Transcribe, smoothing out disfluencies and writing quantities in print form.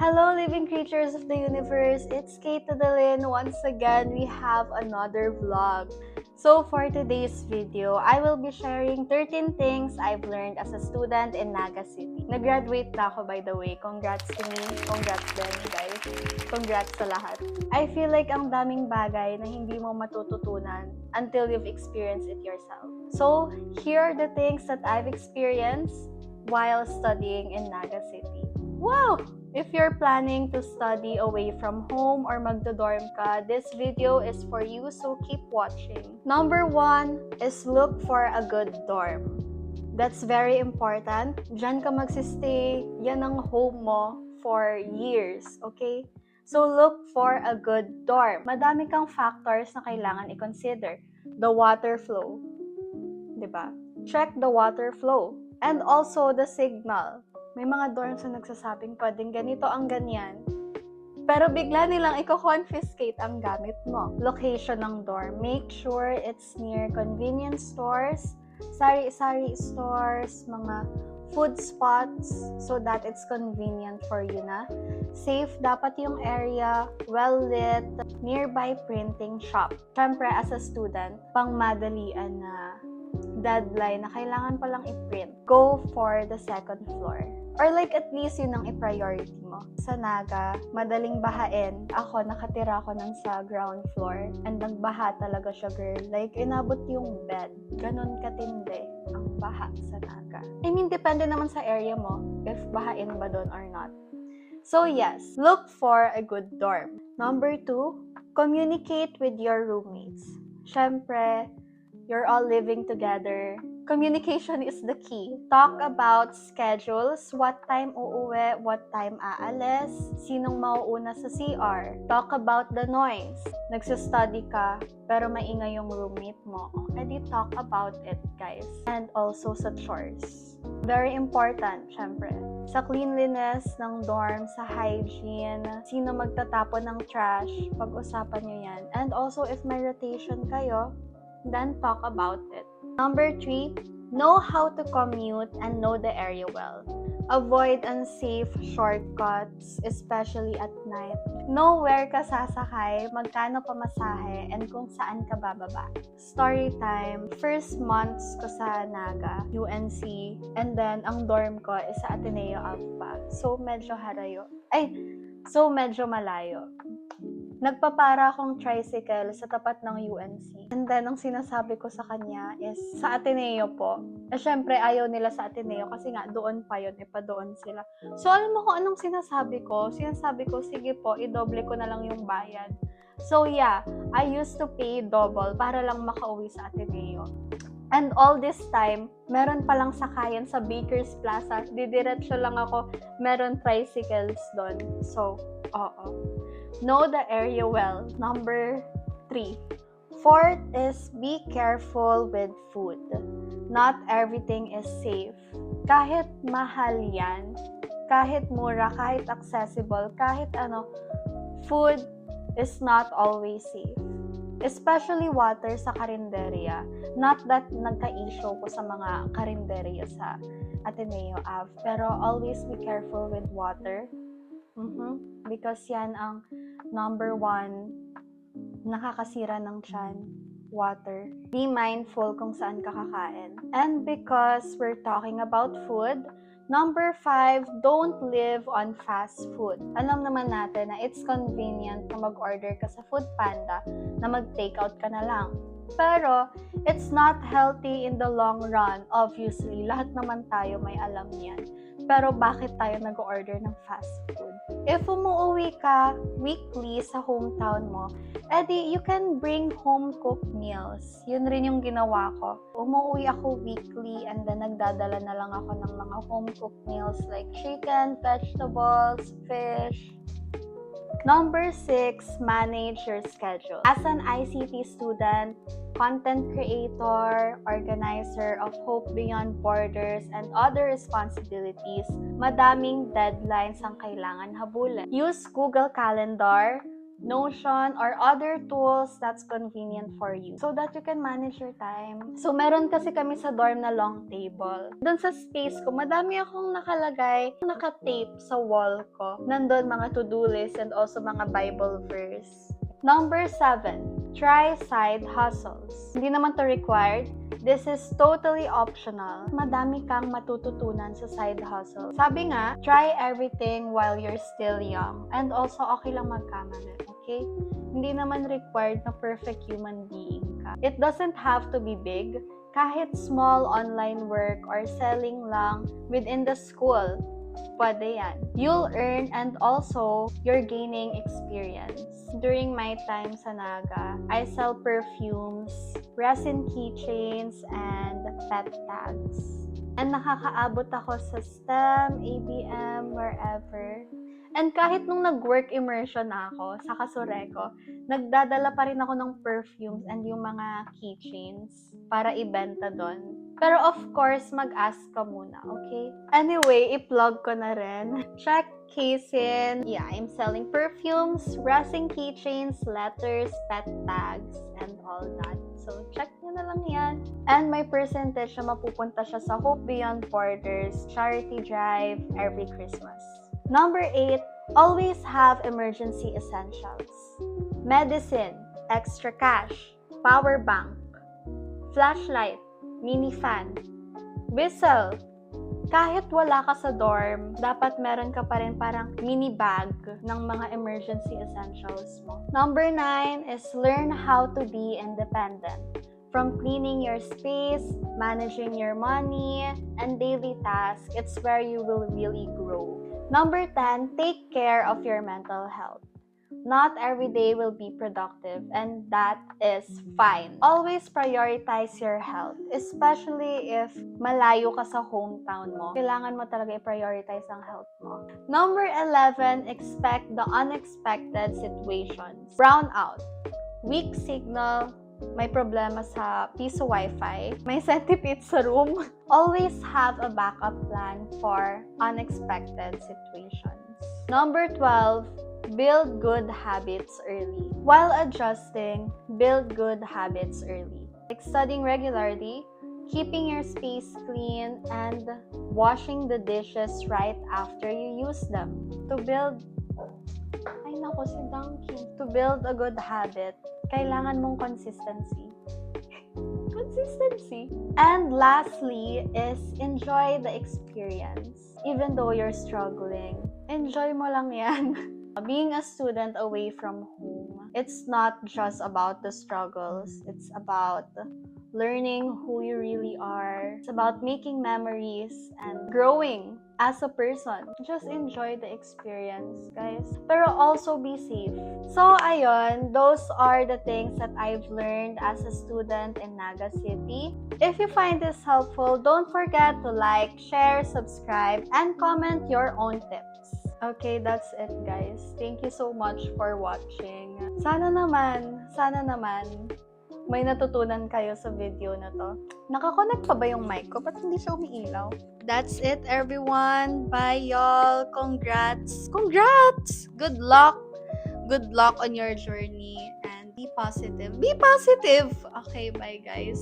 Hello, living creatures of the universe. It's Kate Tadalin. Once again, we have another vlog. So for today's video, I will be sharing 13 things I've learned as a student in Naga City. Nag-graduate na ako, by the way. Congrats to me. Congrats din, guys. Congrats sa lahat. I feel like ang daming bagay na hindi mo matututunan until you've experienced it yourself. So here are the things that I've experienced while studying in Naga City. Wow! If you're planning to study away from home or magdo-dorm ka, this video is for you, so keep watching. Number 1 is look for a good dorm. That's very important. Diyan ka magsistay, yan ang home mo for years, okay? So look for a good dorm. Madami kang factors na kailangan i-consider. The water flow, diba? Check the water flow. And also the signal. May mga dorms na nagsasabing pwedeng ganito ang ganyan. Pero bigla nilang i-confiscate ang gamit mo. Location ng dorm. Make sure it's near convenience stores, sari-sari stores, mga food spots so that it's convenient for you na. Safe dapat yung area, well-lit, nearby printing shop. Siyempre, as a student, pang madalian na deadline na kailangan palang i-print, go for the second floor. Or like at least yun ang i-priority mo. Sa Naga, madaling bahain. Ako, nakatira ako ng sa ground floor. And nagbaha talaga siya, girl. Like, inabot yung bed. Ganon katindi ang baha sa Naga. I mean, depende naman sa area mo if bahain ba doon or not. So yes, look for a good dorm. Number 2, communicate with your roommates. Syempre, you're all living together. Communication is the key. Talk about schedules, what time uuwi, what time aalis, sinong mauuna sa CR. Talk about the noise. Nagsa-study ka, pero maingay yung roommate mo. Edi talk about it, guys. And also sa chores. Very important, syempre. Sa cleanliness ng dorm, sa hygiene, sino magtatapon ng trash, pag-usapan nyo yan. And also, if may rotation kayo, then talk about it. Number 3, know how to commute and know the area well. Avoid unsafe shortcuts, especially at night. Know where ka sasakay, magkano pamasahe, and kung saan ka bababa. Story time. First months ko sa Naga, UNC, and then ang dorm ko is sa Ateneo Alpha. So medyo malayo. Nagpapara akong tricycle sa tapat ng UNC. And then, ang sinasabi ko sa kanya is, sa Ateneo po. Syempre, ayaw nila sa Ateneo kasi nga, doon pa yun, doon sila. So, alam mo kung anong sinasabi ko? Sinasabi ko, sige po, i-double ko na lang yung bayad. So, yeah, I used to pay double para lang makauwi sa Ateneo. And all this time, meron palang sakayan sa Baker's Plaza. Didiretso lang ako, meron tricycles doon. So, oo. Know the area well. Number 3. Fourth is be careful with food. Not everything is safe. Kahit mahal yan, kahit mura, kahit accessible, kahit ano, food is not always safe. Especially water sa karinderya. Not that nagka-issue ko sa mga karinderya sa Ateneo Ave, pero always be careful with water. Because yan ang number 1 nakakasira ng tiyan, water. Be mindful kung saan ka kakain. And because we're talking about food, number 5, don't live on fast food. Alam naman natin na it's convenient na mag-order ka sa Foodpanda, na mag-takeout ka na lang. Pero, it's not healthy in the long run, obviously. Lahat naman tayo may alam yan. Pero bakit tayo nag-order ng fast food? If umuwi ka weekly sa hometown mo, edi you can bring home-cooked meals. Yun rin yung ginawa ko. Umuwi ako weekly and then nagdadala na lang ako ng mga home-cooked meals like chicken, vegetables, fish. Number 6, manage your schedule. As an ICT student, content creator, organizer of Hope Beyond Borders, and other responsibilities, madaming deadlines ang kailangan habulin. Use Google Calendar Notion, or other tools that's convenient for you so that you can manage your time. So, meron kasi kami sa dorm na long table. Doon sa space ko, madami akong nakalagay, naka-tape sa wall ko. Nandun mga to-do list and also mga Bible verse. Number 7, try side hustles. Hindi naman to required. This is totally optional. Madami kang matututunan sa side hustle. Sabi nga, try everything while you're still young. And also, okay lang magkamali. Okay? Hindi naman required na perfect human being ka. It doesn't have to be big. Kahit small online work or selling lang within the school, pwede yan. You'll earn and also you're gaining experience. During my time sa Naga, I sell perfumes, resin keychains, and pet tags. And nakakaabot ako sa STEM, ABM, wherever. And kahit nung nag-work immersion na ako sa Kasureko, nagdadala pa rin ako ng perfumes and yung mga keychains para ibenta doon. Pero of course, mag-ask ka muna, okay? Anyway, i-plug ko na rin. Check Kaizen. Yeah, I'm selling perfumes, resin keychains, letters, pet tags, and all that. So, check nyo na lang yan. And may percentage na mapupunta siya sa Hope Beyond Borders charity drive every Christmas. Number 8, always have emergency essentials. Medicine, extra cash, power bank, flashlight, mini fan, whistle. Kahit wala ka sa dorm, dapat meron ka pa rin parang mini bag ng mga emergency essentials mo. Number 9 is learn how to be independent. From cleaning your space, managing your money, and daily tasks, it's where you will really grow. Number 10, take care of your mental health. Not every day will be productive, and that is fine. Always prioritize your health, especially if malayo ka sa hometown mo. Kailangan mo talaga i-prioritize ang health mo. Number 11, expect the unexpected situations. Brownout, weak signal, may problema sa piso wifi, may centipede sa room. Always have a backup plan for unexpected situations. Number 12, build good habits early. While adjusting, build good habits early. Like studying regularly, keeping your space clean, and washing the dishes right after you use them. To build a good habit, kailangan mong consistency. And lastly is enjoy the experience. Even though you're struggling, enjoy mo lang yan. Being a student away from home, it's not just about the struggles. It's about learning who you really are. It's about making memories and growing as a person. Just enjoy the experience, guys. Pero also be safe. So, ayun, those are the things that I've learned as a student in Naga City. If you find this helpful, don't forget to like, share, subscribe, and comment your own tips. Okay, that's it, guys. Thank you so much for watching. Sana naman, may natutunan kayo sa video na to. Nakakonect pa ba yung mic ko? Ba't hindi siya umiilaw? That's it, everyone. Bye, y'all. Congrats! Good luck on your journey and be positive. Okay, bye, guys.